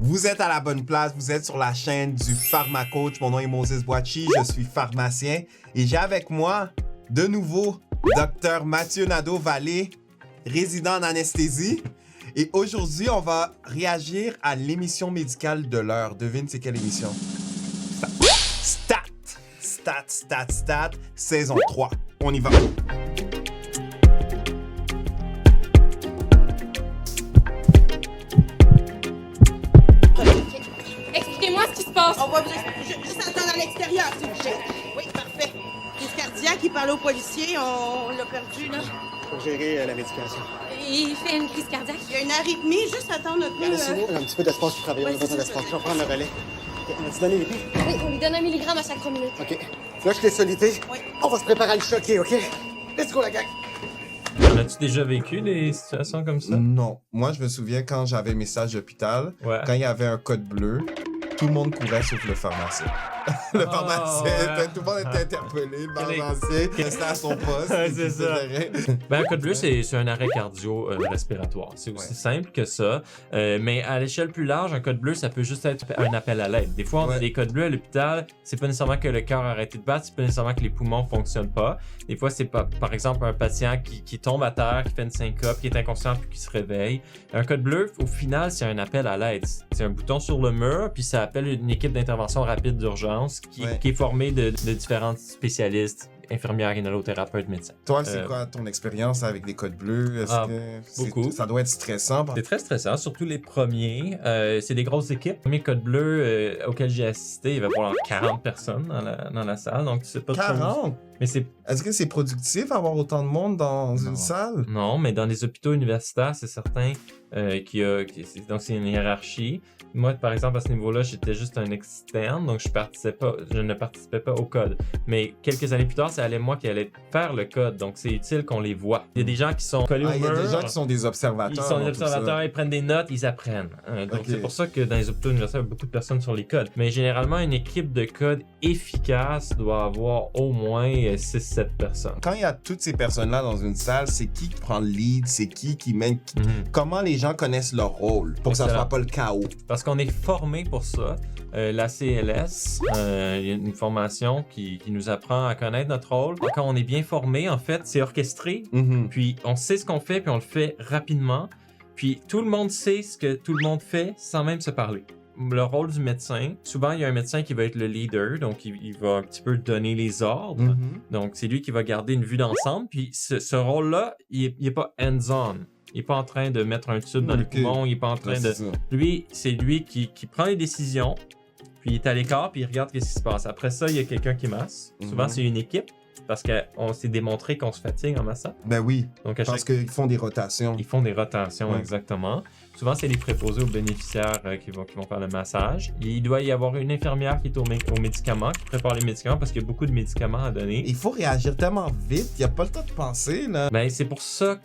Vous êtes à la bonne place, vous êtes sur la chaîne du PharmaCoach. Mon nom est Moses Boachi, je suis pharmacien et j'ai avec moi de nouveau Dr Mathieu Nadeau-Vallée, résident en anesthésie. Et aujourd'hui, on va réagir à l'émission médicale de l'heure. Devine c'est quelle émission? Stat, saison 3. On y va. Expliquez-moi ce qui se passe. On va juste attendre à l'extérieur, s'il vous plaît. Oui, parfait. Crise cardiaque, il parlait au policier, on l'a perdu, là. Pour gérer la médication. Il fait une crise cardiaque. Il y a une arythmie, juste attendre un peu. Laissez-nous un petit peu d'espace pour travailler, on a besoin d'espace. Je vais prendre le relais. Okay, on a-tu donné les billes? Oui, on lui donne 1 milligramme à chaque 3 minutes. OK. Là, je t'ai solité. Oui. On va se préparer à le choquer, OK? Let's go, la gang! En as-tu déjà vécu des situations comme ça? Non. Moi, je me souviens quand j'avais mes stages d'hôpital, Ouais. quand il y avait un code bleu, tout le monde courait sauf le pharmacien. Le pharmacien, ouais. tout le monde était interpellé, le pharmacien restait à son poste. Ouais, et c'est puis ça. c'était Ben, un code bleu, c'est un arrêt cardio-respiratoire. C'est aussi simple que ça. Mais à l'échelle plus large, un code bleu, ça peut juste être un appel à l'aide. Des fois, on a des codes bleus à l'hôpital. C'est pas nécessairement que le cœur a arrêté de battre, c'est pas nécessairement que les poumons fonctionnent pas. Des fois, c'est par exemple un patient qui tombe à terre, qui fait une syncope, qui est inconscient puis qui se réveille. Un code bleu, au final, c'est un appel à l'aide. C'est un bouton sur le mur, puis ça appelle une équipe d'intervention rapide d'urgence qui est formée de différents spécialistes, infirmières, inhalothérapeutes, médecins. Toi, c'est quoi ton expérience avec les codes bleus? Beaucoup. Ça doit être stressant. C'est très stressant, surtout les premiers. C'est des grosses équipes. Le premier code bleu auquel j'ai assisté, il y avait probablement 40 personnes dans la salle, donc tu sais pas 40? Mais c'est... Est-ce que c'est productif avoir autant de monde dans une salle? Non, mais dans les hôpitaux universitaires, c'est certain donc c'est une hiérarchie. Moi, par exemple, à ce niveau-là, j'étais juste un externe, donc je ne participais pas au code. Mais quelques années plus tard, c'est moi qui allais faire le code, donc c'est utile qu'on les voit. Il y a des gens qui sont collés au mur. Il y a des gens qui sont des observateurs. Ils sont des observateurs, ils prennent des notes, ils apprennent. Donc c'est pour ça que dans les hôpitaux universitaires, il y a beaucoup de personnes sur les codes. Mais généralement, une équipe de code efficace doit avoir au moins 6-7 personnes. Quand il y a toutes ces personnes-là dans une salle, c'est qui prend le lead? C'est qui mène? Comment les gens connaissent leur rôle pour que ça ne soit pas le chaos? Parce qu'on est formé pour ça. La CLS, il y a une formation qui nous apprend à connaître notre rôle. Quand on est bien formé, en fait, c'est orchestré. Puis on sait ce qu'on fait, puis on le fait rapidement. Puis tout le monde sait ce que tout le monde fait sans même se parler. Le rôle du médecin, souvent il y a un médecin qui va être le leader, donc il va un petit peu donner les ordres. Donc c'est lui qui va garder une vue d'ensemble. Puis ce rôle-là, il est pas hands-on. Il n'est pas en train de mettre un tube dans les poumons, il n'est pas en train de... Lui, c'est lui qui prend les décisions, puis il est à l'écart, puis il regarde ce qui se passe. Après ça, il y a quelqu'un qui masse. Souvent, c'est une équipe, parce qu'on s'est démontré qu'on se fatigue en massant. Ben oui, donc parce qu'ils font des rotations. Ils font des rotations, exactement. Souvent, c'est les préposés aux bénéficiaires qui vont faire le massage. Il doit y avoir une infirmière qui est aux médicaments, qui prépare les médicaments, parce qu'il y a beaucoup de médicaments à donner. Il faut réagir tellement vite, il n'y a pas le temps de penser, là. Ben, c'est pour ça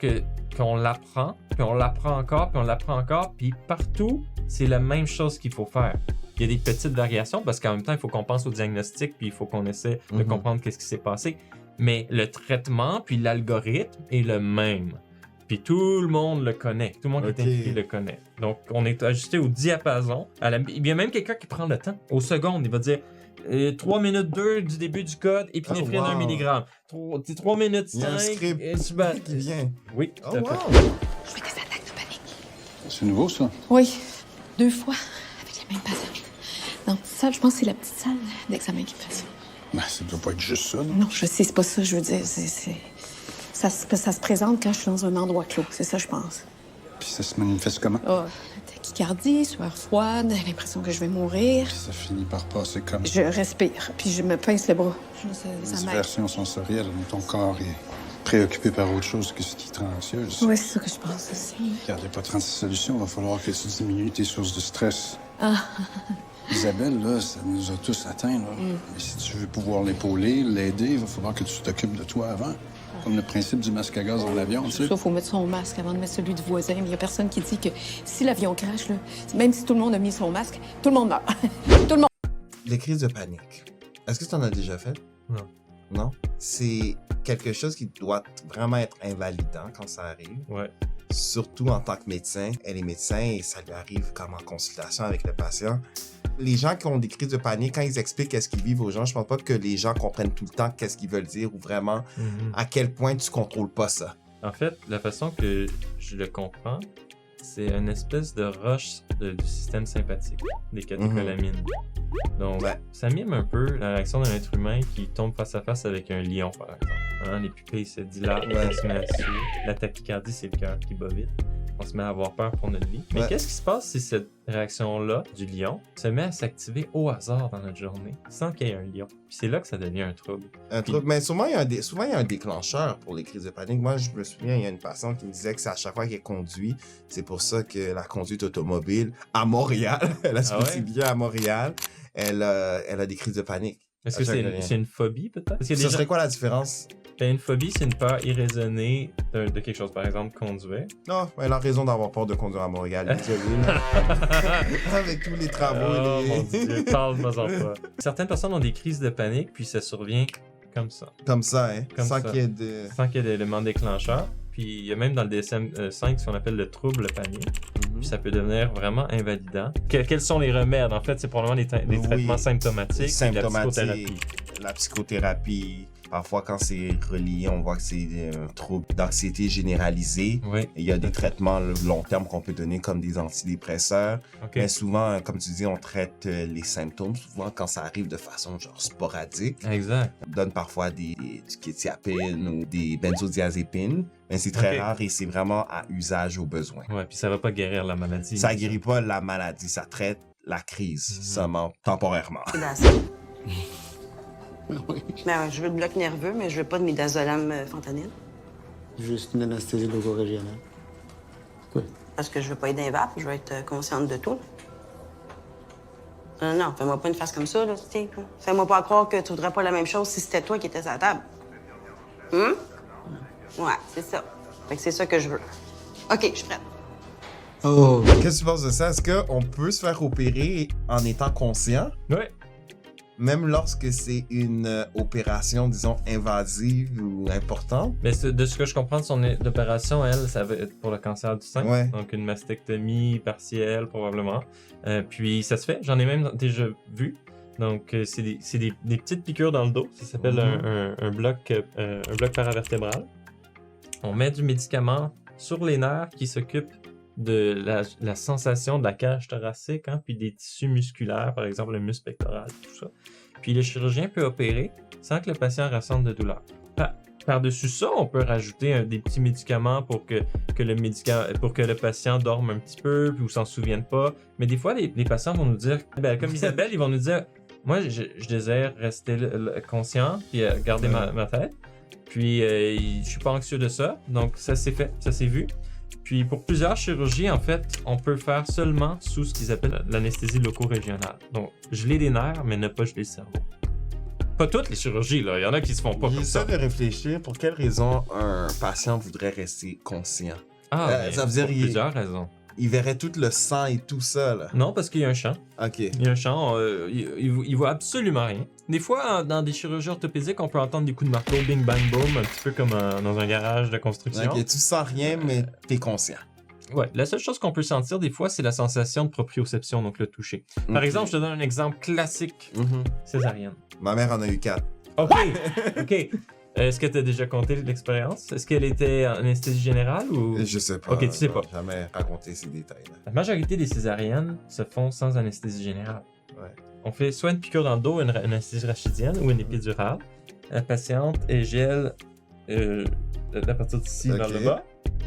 qu'on l'apprend, puis on l'apprend encore, puis on l'apprend encore, puis partout, c'est la même chose qu'il faut faire. Il y a des petites variations, parce qu'en même temps, il faut qu'on pense au diagnostic, puis il faut qu'on essaie de comprendre qu'est-ce qui s'est passé. Mais le traitement, puis l'algorithme est le même. Puis tout le monde le connaît. Tout le monde qui est impliqué le connaît. Donc, on est ajusté au diapason. Il y a même quelqu'un qui prend le temps. Aux secondes, il va dire 3 minutes 2 du début du code, épinéphrine 1 mg. 3 minutes 5. Il y a un script qui vient. Oui, tout à fait. Je fais des attaques de panique. C'est nouveau, ça? Oui, 2 fois, avec les mêmes patients. Dans la petite salle, je pense que c'est la petite salle d'examen qui fait ça. Ben, ça doit pas être juste ça, non? Non, je sais, c'est pas ça, je veux dire. Ça se présente quand je suis dans un endroit clos, c'est ça, je pense. Puis ça se manifeste comment? Tachycardie, sueur froide, l'impression que je vais mourir. Puis ça finit par passer comme... Je respire, puis je me pince le bras. Ça m'aide. Diversion sensorielle, ton corps est préoccupé par autre chose que ce qui te rend anxieuse. Oui, c'est ça que je pense aussi. Regarde, il n'y a pas 36 solutions, il va falloir que tu diminues tes sources de stress. Ah. Isabelle, là, ça nous a tous atteints, là. Mais si tu veux pouvoir l'épauler, l'aider, il va falloir que tu t'occupes de toi avant. Comme le principe du masque à gaz dans l'avion, tu sais. Il faut mettre son masque avant de mettre celui du voisin. Mais il n'y a personne qui dit que si l'avion crache, là, même si tout le monde a mis son masque, tout le monde meurt. Tout le monde. Les crises de panique. Est-ce que tu en as déjà fait? Non. Non? C'est quelque chose qui doit vraiment être invalidant quand ça arrive. Ouais. surtout en tant que médecin. Elle est médecin et ça lui arrive comme en consultation avec le patient. Les gens qui ont des crises de panique, quand ils expliquent qu'est-ce qu'ils vivent aux gens, je pense pas que les gens comprennent tout le temps qu'est-ce qu'ils veulent dire ou vraiment à quel point tu contrôles pas ça. En fait, la façon que je le comprends, c'est une espèce de rush du système sympathique, des catécholamines. Donc, ça mime un peu la réaction d'un être humain qui tombe face à face avec un lion, par exemple. Hein, les pupilles se dilatent, on se met à suer. La tachycardie, c'est le cœur qui bat vite. On se met à avoir peur pour notre vie. Mais qu'est-ce qui se passe si cette réaction-là du lion se met à s'activer au hasard dans notre journée, sans qu'il y ait un lion? Puis c'est là que ça devient un trouble. Mais souvent, il y a un déclencheur pour les crises de panique. Moi, je me souviens, il y a une patiente qui me disait que c'est à chaque fois qu'elle conduit. C'est pour ça que la conduite automobile à Montréal, elle a ce bien à Montréal, elle a des crises de panique. Est-ce que c'est une phobie, peut-être? Ça serait quoi la différence? Une phobie, c'est une peur irraisonnée de quelque chose. Par exemple, conduire. Non, elle a raison d'avoir peur de conduire à Montréal. Avec tous les travaux. Mon Dieu, parle-moi en pas. Certaines personnes ont des crises de panique, puis ça survient comme ça. Comme ça, hein? Sans qu'il y ait Sans qu'il y ait d'éléments déclencheurs. Puis il y a même dans le DSM-5 ce qu'on appelle le trouble panique. Puis ça peut devenir vraiment invalidant. Quels sont les remèdes? En fait, c'est probablement des traitements symptomatiques. La psychothérapie. Parfois, quand c'est relié, on voit que c'est un trouble d'anxiété généralisée. Oui. Il y a des traitements long terme qu'on peut donner comme des antidépresseurs. Okay. Mais souvent, comme tu dis, on traite les symptômes. Souvent, quand ça arrive de façon genre sporadique. Exact. On donne parfois du kétiapine ou des benzodiazépines. Mais c'est très rare et c'est vraiment à usage au besoin. Ouais, puis ça va pas guérir la maladie. Ça guérit pas la maladie, ça traite la crise seulement temporairement. Oui. Ben, je veux le bloc nerveux, mais je veux pas de midazolam fentanyl. Juste une anesthésie loco-régionale. Pourquoi? Parce que je veux pas être d'invape, je veux être consciente de tout. Non, fais-moi pas une face comme ça, là, Steve. Fais-moi pas croire que tu voudrais pas la même chose si c'était toi qui étais à la table. Ouais, c'est ça. Fait que c'est ça que je veux. OK, je suis prête. Oh! Qu'est-ce que tu penses de ça? Est-ce qu'on peut se faire opérer en étant conscient? Oui. Même lorsque c'est une opération, disons, invasive ou importante? Mais de ce que je comprends de son opération, elle, ça va être pour le cancer du sein. Ouais. Donc une mastectomie partielle, probablement. Puis ça se fait. J'en ai même déjà vu. Donc c'est des petites piqûres dans le dos. Ça s'appelle un bloc paravertébral. On met du médicament sur les nerfs qui s'occupent de la sensation de la cage thoracique, puis des tissus musculaires, par exemple le muscle pectoral, tout ça. Puis le chirurgien peut opérer sans que le patient ressente de douleur. Par-dessus ça, on peut rajouter des petits médicaments pour que le patient dorme un petit peu, puis ou s'en souvienne pas. Mais des fois, les patients vont nous dire, comme Isabelle, ils vont nous dire, moi, je désire rester conscient, puis garder ma tête. Puis je suis pas anxieux de ça, donc ça s'est fait, ça s'est vu. Puis pour plusieurs chirurgies, en fait, on peut faire seulement sous ce qu'ils appellent l'anesthésie loco-régionale. Donc, geler les nerfs, mais ne pas geler le cerveau. Pas toutes les chirurgies, là. Il y en a qui se font pas comme ça. J'essaie de réfléchir pour quelle raison un patient voudrait rester conscient. Ça veut dire plusieurs raisons. Il verrait tout le sang et tout ça, là. Non, parce qu'il y a un champ. OK. Il y a un champ, il voit absolument rien. Des fois, dans des chirurgies orthopédiques, on peut entendre des coups de marteau, bing, bang, boom, un petit peu comme dans un garage de construction. OK, tu sens rien, mais t'es conscient. Ouais, la seule chose qu'on peut sentir des fois, c'est la sensation de proprioception, donc le toucher. Par exemple, je te donne un exemple classique, césarienne. Ma mère en a eu 4. OK. Est-ce que tu as déjà compté l'expérience? Est-ce qu'elle était en anesthésie générale ou... Je sais pas. OK, tu sais pas. J'ai jamais raconté ces détails. La majorité des césariennes se font sans anesthésie générale. Ouais. On fait soit une piqûre dans le dos, une anesthésie rachidienne ou une épidurale. La patiente gèle à partir d'ici vers le bas.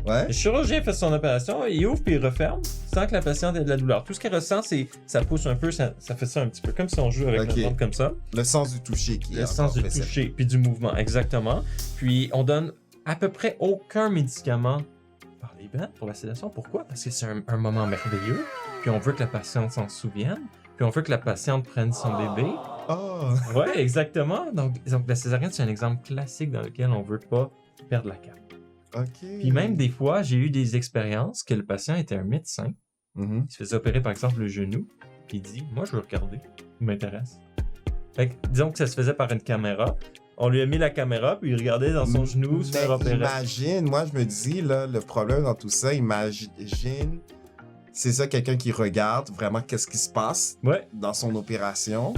Ouais. Le chirurgien fait son opération, il ouvre puis il referme sans que la patiente ait de la douleur. Tout ce qu'elle ressent, c'est ça pousse un peu, ça fait ça un petit peu, comme si on joue avec la jambe comme ça. Le sens du toucher qui est le sens du toucher puis du mouvement, exactement. Puis on donne à peu près aucun médicament par les bains pour la sédation. Pourquoi? Parce que c'est un moment merveilleux, puis on veut que la patiente s'en souvienne, puis on veut que la patiente prenne son bébé. Oh! Ouais, exactement. Donc la césarienne, c'est un exemple classique dans lequel on veut pas perdre la cape. OK. Puis même des fois, j'ai eu des expériences que le patient était un médecin. Il se faisait opérer par exemple le genou. Puis il dit, moi je veux regarder, il m'intéresse. Fait que, disons que ça se faisait par une caméra. On lui a mis la caméra, puis il regardait dans son genou se faire opérer. Imagine, moi je me dis, là, le problème dans tout ça, imagine, c'est ça, quelqu'un qui regarde vraiment qu'est-ce qui se passe dans son opération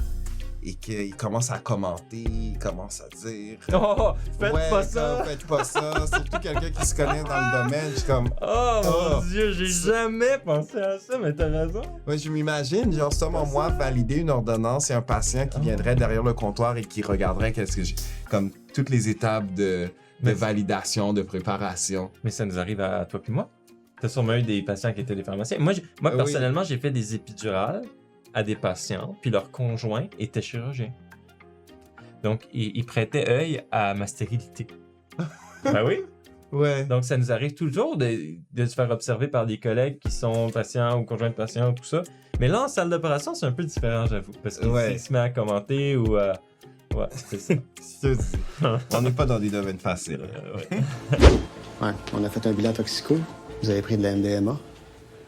et qu'il commence à commenter, il commence à dire... Oh, faites pas ça! Faites pas ça, surtout quelqu'un qui se connaît dans le domaine, je suis comme... Oh mon Dieu, j'ai jamais pensé à ça, mais t'as raison. Ouais, je m'imagine, genre, selon moi, valider une ordonnance et un patient qui viendrait derrière le comptoir et qui regarderait qu'est-ce que j'ai... Comme toutes les étapes de validation, de préparation. Mais ça nous arrive à toi puis moi. T'as sûrement eu des patients qui étaient des pharmaciens. Moi personnellement, j'ai fait des épidurales à des patients, puis leur conjoint était chirurgien. Donc, ils prêtaient œil à ma stérilité. Ben oui. Ouais. Donc, ça nous arrive toujours de se faire observer par des collègues qui sont patients ou conjoints de patients ou tout ça. Mais là, en salle d'opération, c'est un peu différent, j'avoue. Parce qu'il se met à commenter ou à... Ouais, c'est ça. On n'est pas dans des domaines faciles. Ouais, on a fait un bilan toxico. Vous avez pris de la MDMA.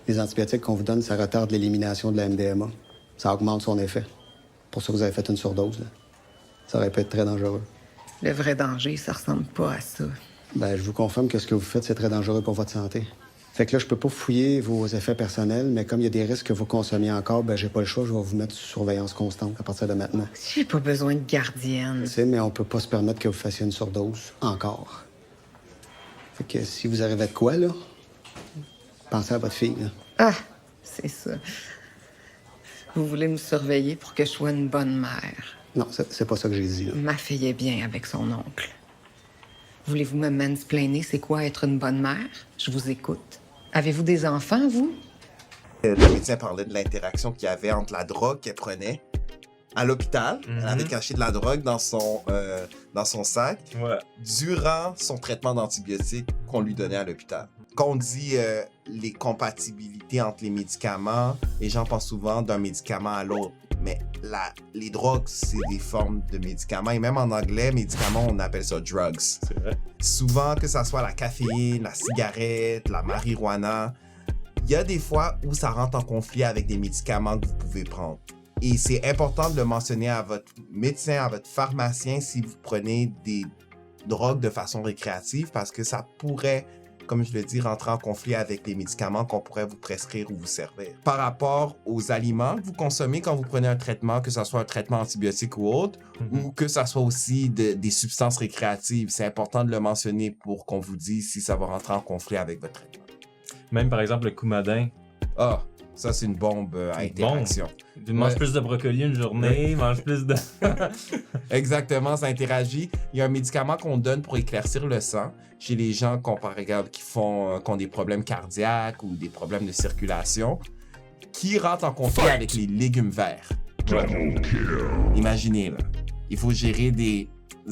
Les antibiotiques qu'on vous donne, ça retarde l'élimination de la MDMA. Ça augmente son effet. Pour ça que vous avez fait une surdose, là. Ça aurait pu être très dangereux. Le vrai danger, ça ressemble pas à ça. Ben, je vous confirme que ce que vous faites, c'est très dangereux pour votre santé. Fait que là, je peux pas fouiller vos effets personnels, mais comme il y a des risques que vous consommiez encore, ben j'ai pas le choix, je vais vous mettre sous surveillance constante à partir de maintenant. J'ai pas besoin de gardienne. Je sais, mais on peut pas se permettre que vous fassiez une surdose encore. Fait que si vous arrivez de quoi, là, pensez à votre fille, là. Ah, c'est ça. Vous voulez me surveiller pour que je sois une bonne mère. Non, c'est pas ça que j'ai dit, là. Ma fille est bien avec son oncle. Voulez-vous me mansplainer c'est quoi être une bonne mère? Je vous écoute. Avez-vous des enfants, vous? Le médecin parlait de l'interaction qu'il y avait entre la drogue qu'elle prenait à l'hôpital. Elle avait caché de la drogue dans son sac durant son traitement d'antibiotiques qu'on lui donnait à l'hôpital. Quand on dit les compatibilités entre les médicaments, les gens pensent souvent d'un médicament à l'autre. Mais les drogues, c'est des formes de médicaments. Et même en anglais, médicaments, on appelle ça drugs. C'est vrai. Souvent, que ça soit la caféine, la cigarette, la marijuana, il y a des fois où ça rentre en conflit avec des médicaments que vous pouvez prendre. Et c'est important de le mentionner à votre médecin, à votre pharmacien si vous prenez des drogues de façon récréative parce que ça pourrait, comme je le dis, rentrer en conflit avec les médicaments qu'on pourrait vous prescrire ou vous servir. Par rapport aux aliments que vous consommez quand vous prenez un traitement, que ce soit un traitement antibiotique ou autre, ou que ce soit aussi des substances récréatives, c'est important de le mentionner pour qu'on vous dise si ça va rentrer en conflit avec votre traitement. Même par exemple le coumadin. Ah, ça c'est une bombe à interaction. Tu manges plus de brocoli une journée, mange plus de... Exactement, ça interagit. Il y a un médicament qu'on donne pour éclaircir le sang chez les gens qui ont des problèmes cardiaques ou des problèmes de circulation, qui rentre en conflit avec les légumes verts. Imaginez, là. Il faut gérer des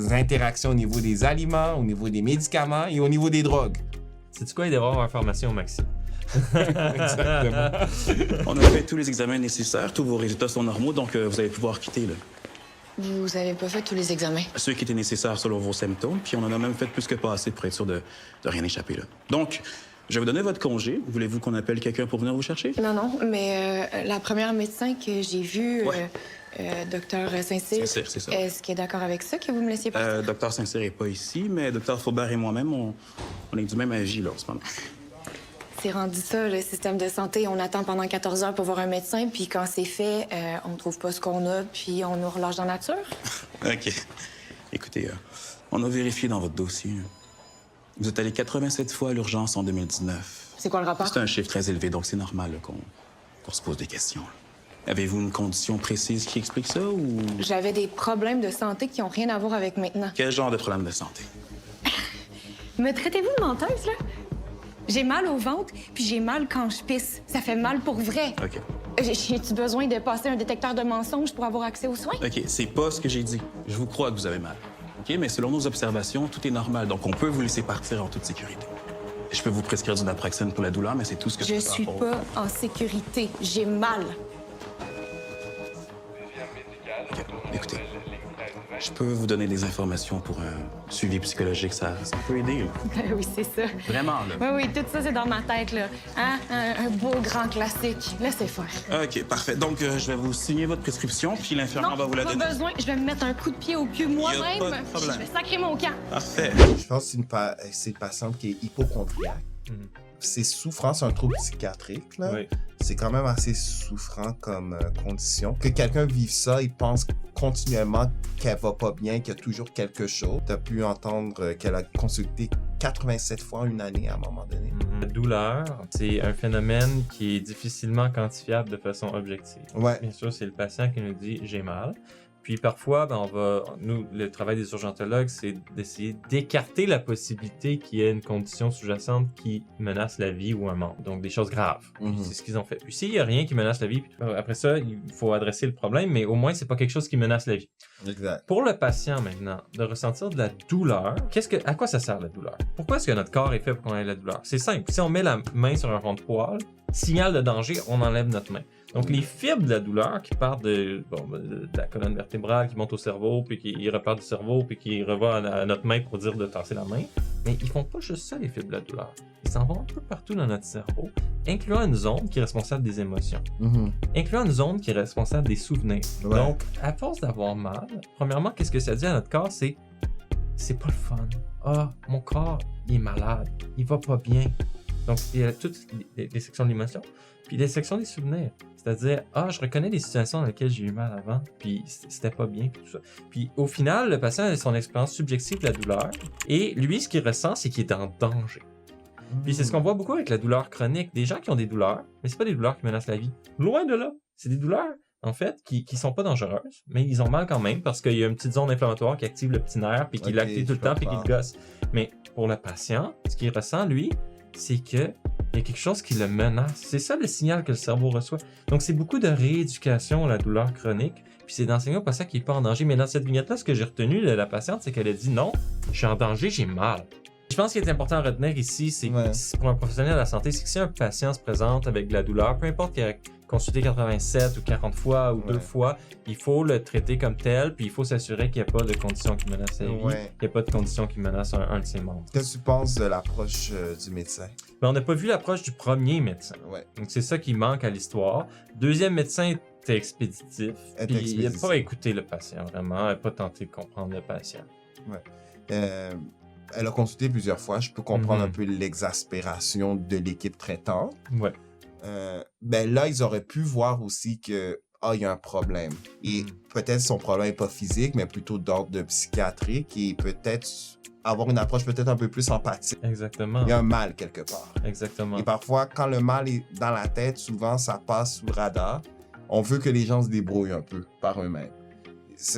interactions au niveau des aliments, au niveau des médicaments et au niveau des drogues. Sais-tu quoi, il doit y avoir un pharmacien au Maxi? Exactement. On a fait tous les examens nécessaires, tous vos résultats sont normaux, donc vous allez pouvoir quitter, là. Vous avez pas fait tous les examens? Ceux qui étaient nécessaires selon vos symptômes, puis on en a même fait plus que pas assez pour être sûr de rien échapper, là. Donc, je vais vous donner votre congé. Voulez-vous qu'on appelle quelqu'un pour venir vous chercher? Non, mais la première médecin que j'ai vue, Dr Saint-Cyr, Saint-Cyr, c'est ça. Est-ce qu'il est d'accord avec ça, que vous me laissiez partir? Dr Saint-Cyr est pas ici, mais Dr Faubert et moi-même, on est du même avis, là, en ce moment. C'est rendu ça, le système de santé. On attend pendant 14 heures pour voir un médecin, puis quand c'est fait, on trouve pas ce qu'on a, puis on nous relâche dans la nature. OK. Écoutez, on a vérifié dans votre dossier. Vous êtes allé 87 fois à l'urgence en 2019. C'est quoi le rapport? C'est un chiffre très élevé, donc c'est normal là, qu'on se pose des questions. Avez-vous une condition précise qui explique ça, ou... J'avais des problèmes de santé qui ont rien à voir avec maintenant. Quel genre de problème de santé? Me traitez-vous de menteuse, là? J'ai mal au ventre, puis j'ai mal quand je pisse. Ça fait mal pour vrai. OK. J'ai-tu besoin de passer un détecteur de mensonges pour avoir accès aux soins? OK, c'est pas ce que j'ai dit. Je vous crois que vous avez mal. OK, mais selon nos observations, tout est normal, donc on peut vous laisser partir en toute sécurité. Je peux vous prescrire du naproxène pour la douleur, mais c'est tout ce que je peux faire. Je suis pas en sécurité. J'ai mal. OK, écoutez. Je peux vous donner des informations pour un suivi psychologique, ça peut aider. Là. Ben oui, c'est ça. Vraiment, là. Oui, tout ça, c'est dans ma tête, là. Hein? Un beau grand classique. Laissez faire. OK, parfait. Donc, je vais vous signer votre prescription, puis l'infirmière va vous la donner. Pas besoin. Je vais me mettre un coup de pied au cul Y a moi-même. pas de problème. Je vais sacrer mon camp. Parfait. Je pense que c'est une patiente qui est hypochondriaque. C'est souffrant, c'est un trouble psychiatrique. Là. Oui. C'est quand même assez souffrant comme condition. Que quelqu'un vive ça, il pense continuellement qu'elle va pas bien, qu'il y a toujours quelque chose. Tu as pu entendre qu'elle a consulté 87 fois en une année à un moment donné. La douleur, c'est un phénomène qui est difficilement quantifiable de façon objective. Ouais. Bien sûr, c'est le patient qui nous dit « j'ai mal ». Puis parfois, nous, le travail des urgentologues, c'est d'essayer d'écarter la possibilité qu'il y ait une condition sous-jacente qui menace la vie ou un membre. Donc des choses graves. C'est ce qu'ils ont fait. Puis s'il n'y a rien qui menace la vie, après ça, il faut adresser le problème, mais au moins, c'est pas quelque chose qui menace la vie. Exact. Pour le patient maintenant, de ressentir de la douleur, à quoi ça sert la douleur? Pourquoi est-ce que notre corps est fait pour qu'on ait de la douleur? C'est simple. Si on met la main sur un rond de poil, signal de danger, on enlève notre main. Donc, les fibres de la douleur qui partent de la colonne vertébrale, qui montent au cerveau, puis qui repartent du cerveau, puis qui revient à notre main pour dire de tasser la main, mais ils font pas juste ça, les fibres de la douleur. Ils s'en vont un peu partout dans notre cerveau, incluant une zone qui est responsable des émotions, incluant une zone qui est responsable des souvenirs. Ouais. Donc, à force d'avoir mal, premièrement, qu'est-ce que ça dit à notre corps? C'est pas le fun. Ah, mon corps, il est malade. Il va pas bien. Donc, il y a toutes les sections de l'émotion, puis les sections des souvenirs. C'est-à-dire, je reconnais des situations dans lesquelles j'ai eu mal avant, puis c'était pas bien, puis tout ça. Puis au final, le patient a son expérience subjective de la douleur, et lui, ce qu'il ressent, c'est qu'il est en danger. Puis c'est ce qu'on voit beaucoup avec la douleur chronique. Des gens qui ont des douleurs, mais c'est pas des douleurs qui menacent la vie. Loin de là. C'est des douleurs, en fait, qui sont pas dangereuses, mais ils ont mal quand même parce qu'il y a une petite zone inflammatoire qui active le petit nerf, puis qui l'active tout le temps, puis qui le gosse. Mais pour le patient, ce qu'il ressent, lui, c'est que il y a quelque chose qui le menace. C'est ça le signal que le cerveau reçoit. Donc, c'est beaucoup de rééducation à la douleur chronique. Puis c'est d'enseigner au patient qu'il n'est pas en danger. Mais dans cette vignette-là, ce que j'ai retenu de la patiente, c'est qu'elle a dit non, je suis en danger, j'ai mal. Je pense qu'il est important à retenir ici, c'est pour un professionnel de la santé, c'est que si un patient se présente avec de la douleur, peu importe qu'il a consulté 87 ou 40 fois ou 2 fois, il faut le traiter comme tel, puis il faut s'assurer qu'il n'y a pas de conditions qui menacent sa vie, qu'il n'y a pas de conditions qui menacent un de ses membres. Qu'est-ce que tu penses de l'approche du médecin? Mais on n'a pas vu l'approche du premier médecin. Donc c'est ça qui manque à l'histoire. Deuxième médecin était expéditif. Puis il n'a pas écouté le patient, vraiment. Il n'a pas tenté de comprendre le patient. Elle a consulté plusieurs fois. Je peux comprendre un peu l'exaspération de l'équipe traitante. Ouais. Ben là, ils auraient pu voir aussi que il y a un problème. Et peut-être son problème n'est pas physique, mais plutôt d'ordre psychiatrique et peut-être avoir une approche peut-être un peu plus empathique. Exactement. Il y a un mal quelque part. Exactement. Et parfois, quand le mal est dans la tête, souvent, ça passe sous le radar. On veut que les gens se débrouillent un peu par eux-mêmes.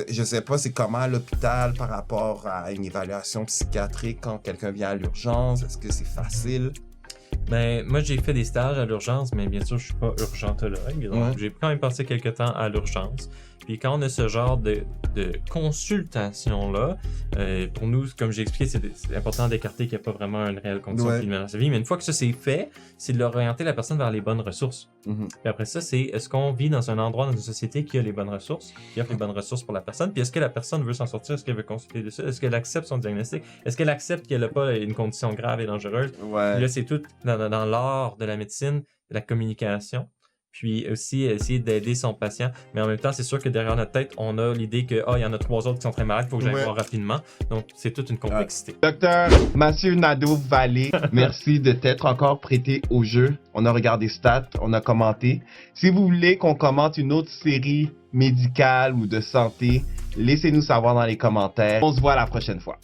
Je sais pas, c'est comment à l'hôpital par rapport à une évaluation psychiatrique quand quelqu'un vient à l'urgence. Est-ce que c'est facile? Ben, moi, j'ai fait des stages à l'urgence, mais bien sûr, je suis pas urgentologue. Donc, j'ai quand même passé quelques temps à l'urgence. Puis quand on a ce genre de consultation-là, pour nous, comme j'ai expliqué, c'est important d'écarter qu'il n'y a pas vraiment une réelle condition qui menace la vie. Mais une fois que ça c'est fait, c'est de l'orienter la personne vers les bonnes ressources. Puis après ça, c'est est-ce qu'on vit dans un endroit, dans une société qui a les bonnes ressources, qui offre les bonnes ressources pour la personne, puis est-ce que la personne veut s'en sortir, est-ce qu'elle veut consulter dessus, est-ce qu'elle accepte son diagnostic, est-ce qu'elle accepte qu'elle n'a pas une condition grave et dangereuse. Puis là, c'est tout dans l'art de la médecine, de la communication. Puis aussi essayer d'aider son patient. Mais en même temps, c'est sûr que derrière notre tête, on a l'idée que il y en a 3 autres qui sont très malades, il faut que j'aille voir rapidement. Donc, c'est toute une complexité. Docteur Mathieu Nadeau-Vallée, merci de t'être encore prêté au jeu. On a regardé stats, on a commenté. Si vous voulez qu'on commente une autre série médicale ou de santé, laissez-nous savoir dans les commentaires. On se voit la prochaine fois.